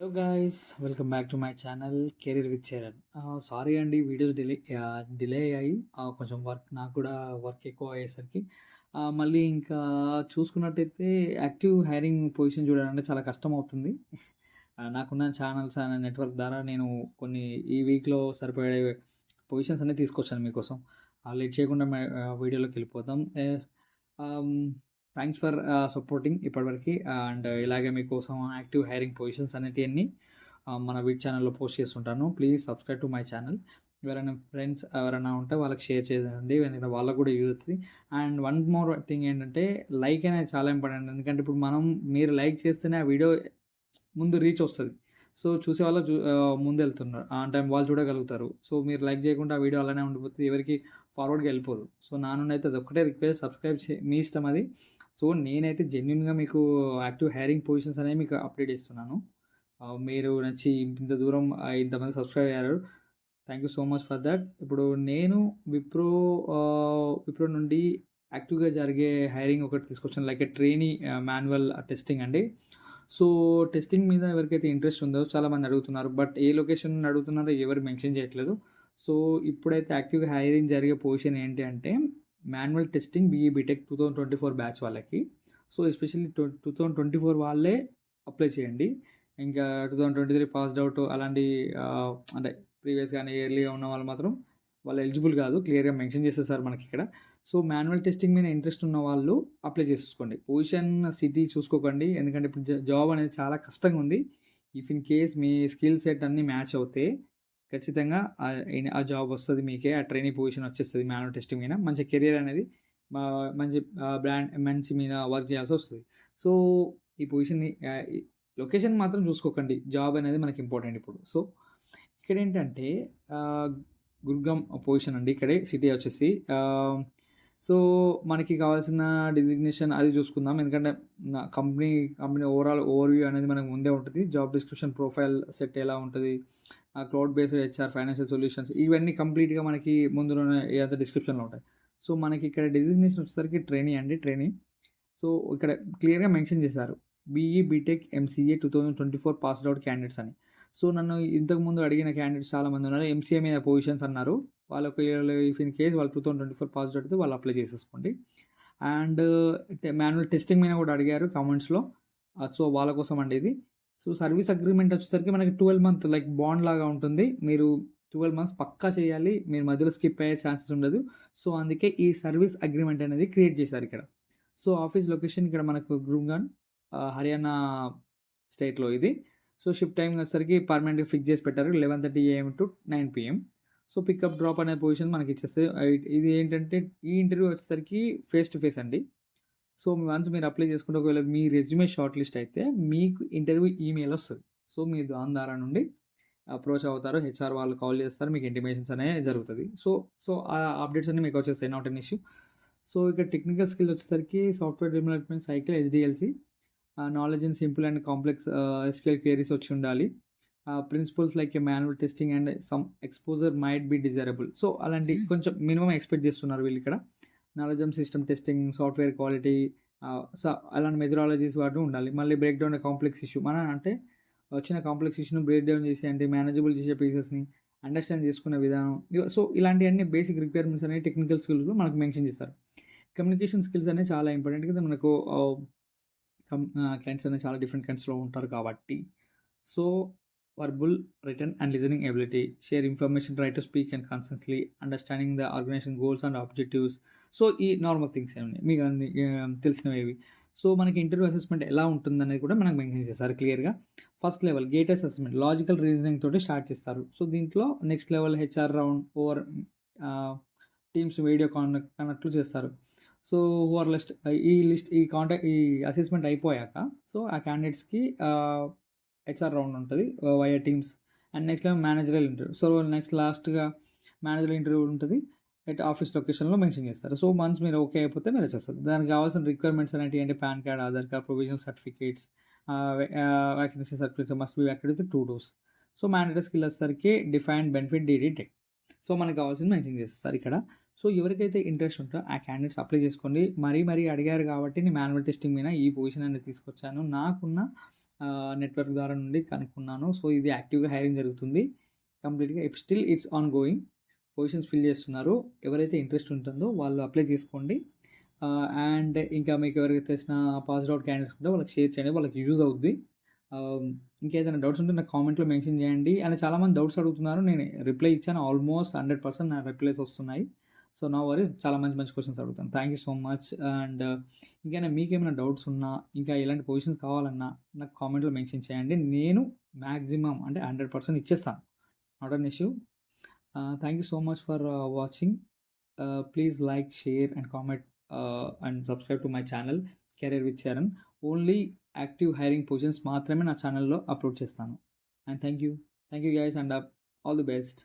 Hello guys, welcome back to my channel career with Charan. Sorry అండి, videos delay అయ్యాయి. కొంచెం నాకు కూడా వర్క్ ఎక్కువ అయ్యేసరికి మళ్ళీ ఇంకా చూసుకున్నట్టయితే యాక్టివ్ హైరింగ్ పొజిషన్ చూడాలంటే చాలా కష్టం అవుతుంది. నాకున్న ఛానల్స్ అనే నెట్వర్క్ ద్వారా నేను కొన్ని ఈ వీక్లో సరిపడే పొజిషన్స్ అన్నీ తీసుకొచ్చాను మీకోసం. లేట్ చేయకుండా వీడియోలోకి వెళ్ళిపోతాం. థ్యాంక్స్ ఫర్ సపోర్టింగ్ ఇప్పటివరకు. అండ్ ఇలాగే మీకోసం యాక్టివ్ హైరింగ్ పొజిషన్స్ అనేటివన్నీ మన ఛానల్లో పోస్ట్ చేస్తుంటాను. Please subscribe to my channel. ఎవరైనా ఫ్రెండ్స్ ఎవరైనా ఉంటే వాళ్ళకి షేర్ చేయండి, ఎందుకంటే వాళ్ళకు కూడా యూజ్ అవుతుంది. అండ్ వన్ మోర్ థింగ్ ఏంటంటే, లైక్ అనేది చాలా ఇంపార్టెంట్. ఎందుకంటే ఇప్పుడు మీరు లైక్ చేస్తేనే ఆ వీడియో ముందు రీచ్ వస్తుంది. సో చూసే వాళ్ళు ముందు వెళ్తున్నారు, అంటే వాళ్ళు చూడగలుగుతారు. సో మీరు లైక్ చేయకుండా ఆ వీడియో అలానే ఉండిపోతుంది, ఎవరికి ఫార్వర్డ్గా వెళ్ళిపోదు. సో నా నుండి అయితే అదొక్కటే రిక్వెస్ట్, సబ్స్క్రైబ్ మీ ఇష్టం అది. సో నేనైతే జెన్యున్గా మీకు యాక్టివ్ హైరింగ్ పొజిషన్స్ అనేవి మీకు అప్డేట్ ఇస్తున్నాను. మీరు నచ్చి ఇంత దూరం ఇంతమంది సబ్స్క్రైబ్ అయ్యారు. Thank you so much for that. ఇప్పుడు నేను విప్రో నుండి యాక్టివ్గా జరిగే హైరింగ్ ఒకటి తీసుకొచ్చాను, లైక్ ట్రైనీ మాన్యువల్ టెస్టింగ్ అండి. సో టెస్టింగ్ మీద ఎవరికైతే ఇంట్రెస్ట్ ఉందో చాలామంది అడుగుతున్నారు, బట్ ఏ లొకేషన్ అడుగుతున్నారో ఎవరు మెన్షన్ చేయట్లేదు. సో ఇప్పుడైతే యాక్టివ్గా హైరింగ్ జరిగే పొజిషన్ ఏంటి అంటే, manual testing BE BTech 2024 batch వాళ్ళకి. సో ఎస్పెషల్లీ 2024 వాళ్ళే అప్లై చేయండి. ఇంకా 2023 పాస్డ్ అవుట్ అలాంటి అంటే ప్రీవియస్ కానీ ఇయర్లీగా ఉన్న వాళ్ళు మాత్రం వాళ్ళు ఎలిజిబుల్ కాదు, క్లియర్గా మెన్షన్ చేసేసారు మనకి ఇక్కడ. సో మాన్యువల్ టెస్టింగ్ మీద ఇంట్రెస్ట్ ఉన్న వాళ్ళు అప్లై చేసుకోండి. పొజిషన్ సిటీ చూసుకోకండి, ఎందుకంటే ఇప్పుడు జాబ్ అనేది చాలా కష్టంగా ఉంది. If in case me skill set అన్నీ మ్యాచ్ అవుతే ఖచ్చితంగా ఆ జాబ్ వస్తుంది మీకే. ఆ ట్రైనింగ్ పొజిషన్ వచ్చేస్తుంది మాన్యువల్ టెస్టింగ్ మీద. మంచి కెరియర్ అనేది మంచి బ్రాండ్ ఎంఎన్సీ మీద వర్క్ చేయాల్సి వస్తుంది. సో ఈ పొజిషన్ని లొకేషన్ మాత్రం చూసుకోకండి, జాబ్ అనేది మనకి ఇంపార్టెంట్ ఇప్పుడు. సో ఇక్కడ ఏంటంటే గుర్గాం పొజిషన్ అండి, ఇక్కడే సిటీ వచ్చేసి. సో మనకి కావాల్సిన డిజిగ్నేషన్ అది చూసుకుందాం, ఎందుకంటే కంపెనీ ఓవర్వ్యూ అనేది మనకు ముందే ఉంటుంది. జాబ్ డిస్క్రిప్షన్, ప్రొఫైల్ సెట్ ఎలా ఉంటుంది, cloud based HR, financial solutions, ఇవన్నీ కంప్లీట్గా మనకి ముందులోనే ఏదైతే డిస్క్రిప్షన్లో ఉంటాయి. సో మనకి ఇక్కడ డిజిగ్నేషన్ వచ్చేసరికి ట్రైనీ. సో ఇక్కడ క్లియర్గా మెన్షన్ చేశారు, BE BTech MCA 2024 passed out candidates అని. సో నన్ను ఇంతకుముందు అడిగిన క్యాండిడేట్స్ చాలామంది ఉన్నారు, ఎంసీఏ మీద పొజిషన్స్ అన్నారు. వాళ్ళకి ఇఫ్ ఇన్ కేస్ వాళ్ళు 2024 పాస్డ్ అవుట్ అయితే వాళ్ళు అప్లై చేసేసుకోండి. అండ్ మాన్యువల్ టెస్టింగ్ మీద కూడా అడిగారు కామెంట్స్లో. సో వాళ్ళ కోసం అండి ఇది. సో సర్వీస్ అగ్రిమెంట్ వచ్చేసరికి మనకి 12 మంత్ లైక్ బాండ్ లాగా ఉంటుంది. మీరు 12 మంత్స్ పక్కా చేయాలి, మీరు మధ్యలో స్కిప్ అయ్యే ఛాన్సెస్ ఉండదు. సో అందుకే ఈ సర్వీస్ అగ్రిమెంట్ అనేది క్రియేట్ చేశారు ఇక్కడ. సో ఆఫీస్ లొకేషన్ ఇక్కడ మనకు గుర్గాన్, హర్యానా స్టేట్లో ఇది. సో షిఫ్ట్ టైం వచ్చేసరికి పర్మనెంట్గా ఫిక్స్ చేసి పెట్టారు, 11:30 AM to 9 PM. So pickup drop అనే పొజిషన్ మనకి ఇచ్చేస్తే, ఇది ఏంటంటే ఈ ఇంటర్వ్యూ వచ్చేసరికి ఫేస్ టు ఫేస్ అండి. సో వన్స్ మీరు అప్లై చేసుకుంటే ఒకవేళ మీ రెజ్యూమే షార్ట్ లిస్ట్ అయితే మీకు ఇంటర్వ్యూ ఈమెయిల్ వస్తుంది. సో మీరు దాని ద్వారా నుండి అప్రోచ్ అవుతారు, హెచ్ఆర్ వాళ్ళు కాల్ చేస్తారు, మీకు ఇంటిమేషన్స్ అనేవి జరుగుతుంది. సో ఆ అప్డేట్స్ అన్నీ మీకు వచ్చేస్తాయి, నాట్ ఎన్ ఇష్యూ. సో ఇక్కడ టెక్నికల్ స్కిల్ వచ్చేసరికి software development cycle, HDLC, knowledge in simple and complex SQL queries వచ్చి ఉండాలి. Principles like a manual testing and some exposure might be desirable. So అలాంటి కొంచెం మినిమం ఎక్స్పెక్ట్ చేస్తున్నారు వీళ్ళు ఇక్కడ. Knowledge on system testing, software quality, so అలాంటి methodologies వాటి ఉండాలి. మళ్ళీ బ్రేక్ డౌన్ కాంప్లెక్స్ ఇష్యూ, అంటే వచ్చిన కాంప్లెక్స్ ఇష్యూను బ్రేక్ డౌన్ చేసి అంటే మేనేజబుల్ చేసే పీసెస్ని అండర్స్టాండ్ చేసుకునే విధానం. సో ఇలాంటివన్నీ బేసిక్ రిక్వైర్మెంట్స్ అనేవి టెక్నికల్ స్కిల్స్లో మనకు మెన్షన్ చేస్తారు. కమ్యూనికేషన్ స్కిల్స్ అనేవి చాలా ఇంపార్టెంట్ కదా మనకు. క్లయింట్స్ అనేవి చాలా డిఫరెంట్ కైండ్స్లో ఉంటారు కాబట్టి. So verbal, written and listening ability, share information, try to speak and constantly, understanding the organization goals and objectives. So ఈ నార్మల్ థింగ్స్ ఏమి మీకు అన్ని తెలిసినవి. సో మనకి ఇంటర్వ్యూ అసెస్మెంట్ ఎలా ఉంటుందనేది కూడా మనకు మెన్షన్ చేస్తారు క్లియర్గా. First level gate assessment, logical reasoning తోటి స్టార్ట్ చేస్తారు. సో దీంట్లో next level HR round over Teams video కనెక్ట్లు చేస్తారు. సో ఈ అసెస్మెంట్ అయిపోయాక సో ఆ క్యాండిడేట్స్కి హెచ్ఆర్ రౌండ్ ఉంటుంది via Teams. And next managerial interview. So next లాస్ట్గా మేనేజరల్ ఇంటర్వ్యూ ఉంటుంది, ఆఫీస్ లొకేషన్లో మెన్షన్ చేస్తారు. సో వన్స్ మీరు ఓకే అయిపోతే మీరు వచ్చేస్తారు. దానికి కావాల్సిన రిక్వైర్మెంట్స్ అనేవి అంటే PAN card, Aadhaar card, provisional certificates, vaccination certificate must be vaccinated with 2 dose. So mandatory skill వచ్చేసరికి defined benefit DD tech. So మనకు కావాల్సింది మెన్షన్ చేస్తారు ఇక్కడ. సో ఎవరికైతే ఇంట్రెస్ట్ ఉంటుందో ఆ క్యాండిడేట్స్ అప్లై చేసుకోండి. మరీ అడిగారు కాబట్టి నేను మాన్యువల్ టెస్టింగ్ మీద ఈ పొజిషన్ అనేది తీసుకొచ్చాను. నాకున్న నెట్వర్క్ ద్వారా నుండి కనుక్కున్నాను. సో, ఇది యాక్టివ్‌గా హైరింగ్ జరుగుతుంది. కంప్లీట్‌గా still it's on going. Positions fill చేస్తున్నారు. ఎవరైతే ఇంట్రెస్ట్ ఉంటుందో వాళ్ళు అప్లై చేసుకోండి. అండ్ ఇంకా మీకు ఎవరికి తెలిసిన పాస్డ్ ఔట్ క్యాండిడేట్స్ ఉంటే వాళ్ళకి షేర్ చేయండి. వాళ్ళకి యూజ్ అవుద్ది. ఇంకేదైనా డౌట్స్ ఉంటే నాకు కామెంట్‌లో మెన్షన్ చేయండి. అండ్ చాలామంది డౌట్స్ అడుగుతున్నారు. నేను రిప్లై ఇచ్చాను. ఆల్మోస్ట్ 100% నా రిప్లైస్ వస్తున్నాయి. సో, నో వరీస్, చాలా మంచి మంచి క్వెషన్స్ అడుగుతాను. Thank you so much. And ఇంకైనా మీకేమైనా డౌట్స్ ఉన్నా, ఇంకా ఎలాంటి పొజిషన్స్ కావాలన్నా నాకు కామెంట్‌లో మెన్షన్ చేయండి. నేను మాక్సిమం అంటే 100% ఇచ్చేస్తాను. Not an issue. Thank you so much for watching. Please like, share and comment and subscribe to my channel career with Charan. Only active hiring positions మాత్రమే నా ఛానల్‌లో అప్లోడ్ చేస్తాను. And thank you. Thank you guys and all the best.